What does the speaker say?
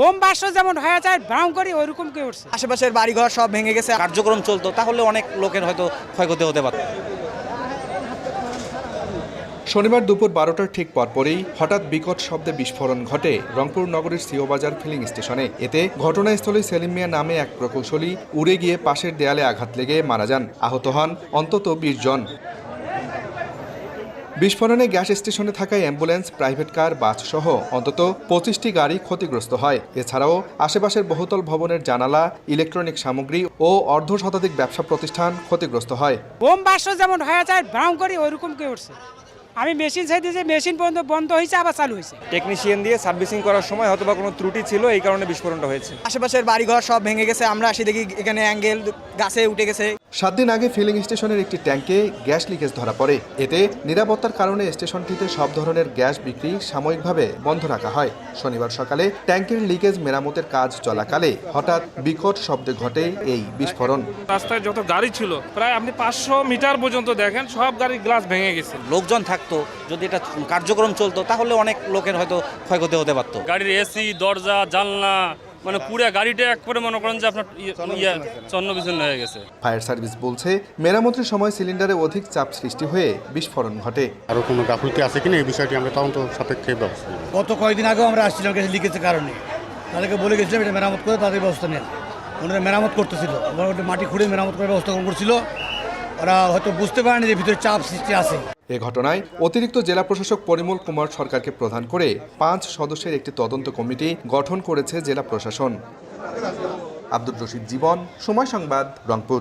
Bomb bast যেমন হয়ে যায় ব্রাউন করি ওইরকম কে উঠছে। আশেপাশের বাড়িঘর সব ভেঙে গেছে। কার্যক্রম চলতো তাহলে অনেক লোকের হয়তো ক্ষয়ক্ষতি হতে পারত। শনিবার দুপুর 12টার ঠিক পরপরই হঠাৎ বিকট শব্দে বিস্ফোরণ ঘটে রংপুর নগরীর সিওবাজার ফিলিং স্টেশনে। এতে ঘটনাস্থলে সেলিম মিয়া নামে এক প্রকৌশলী উড়ে গিয়ে পাশের দেয়ালে আঘাত লেগে মারা যান। আহত হন অন্তত 20 জন। বিস্ফোরণে গ্যাস স্টেশনে থাকা অ্যাম্বুলেন্স, প্রাইভেট কার, বাস সহ অন্তত 25টি গাড়ি ক্ষতিগ্রস্ত হয়। এছাড়াও আশেপাশের বহুতল ভবনের জানালা, ইলেকট্রনিক সামগ্রী ও অর্ধশতাধিক ব্যবসা প্রতিষ্ঠান ক্ষতিগ্রস্ত হয়। বোম বাস্ট যেমন হয়ে যায় ব্রাউন করি ওইরকম কে উঠছে। আমি মেশিন চাই দিয়েছি, মেশিন বন্ধ হয়েছে আবার চালু হয়েছে। টেকনিশিয়ান দিয়ে সার্ভিসিং করার সময় হয়তো বা কোনো ত্রুটি ছিল, এই কারণে বিস্ফোরণটা হয়েছে। আশেপাশের বাড়িঘর সব ভেঙে গেছে। আমরা আসি দেখি এখানে অ্যাঙ্গেল গাছে উঠে গেছে। 7 দিন আগে ফিলিং স্টেশনের একটি ট্যাঙ্কে গ্যাস লিকেজ ধরা পড়ে। এতে নিরাপত্তার কারণে স্টেশনটিতে সব ধরনের গ্যাস বিক্রি সাময়িকভাবে বন্ধ রাখা হয়। শনিবার সকালে ট্যাঙ্কের লিকেজ মেরামতের কাজ চলাকালে হঠাৎ বিকট শব্দে ঘটে এই বিস্ফোরণ। রাস্তায় যত গাড়ি ছিল প্রায় আপনি 500 মিটার পর্যন্ত দেখেন, সব গাড়ির গ্লাস ভেঙে গেছে। লোকজন থাকতো, যদি এটা কার্যক্রম চলতো তাহলে অনেক লোকের হয়তো ক্ষয়ক্ষতি হতে পারত। গাড়ির এসি, দরজা, জানলা মানে পুরো গাড়িটা একবারে মনে করেন যে আপনার চন্ন বিচ্ছিন্ন হয়ে গেছে। ফায়ার সার্ভিস বলছে মেরামতের সময় সিলিন্ডারে অধিক চাপ সৃষ্টি হয়ে বিস্ফোরণ ঘটে। আরও কোনো গাফিলতি আছে কিনা এই বিষয়টি আমরা তদন্ত সাপেক্ষে ব্যবস্থা নেব। গত কয়েকদিন আগেও আমরা আসছিলাম গ্যাস লিকেজের কারণে, তাদেরকে বলে গেছিলাম এটা মেরামত করে তাদের ব্যবস্থা নেন। ওনারা মেরামত করতেছিল, ওটা মাটি খুঁড়ে মেরামত করে ব্যবস্থা করছিল। ওরা হয়তো বুঝতে পারেনি যে ভিতরে চাপ সৃষ্টি আছে। এ ঘটনায় অতিরিক্ত জেলা প্রশাসক পরিমল কুমার সরকারকে প্রধান করে 5 সদস্যের একটি তদন্ত কমিটি গঠন করেছে জেলা প্রশাসন। আব্দুর রশিদ জীবন, সময় সংবাদ, রংপুর।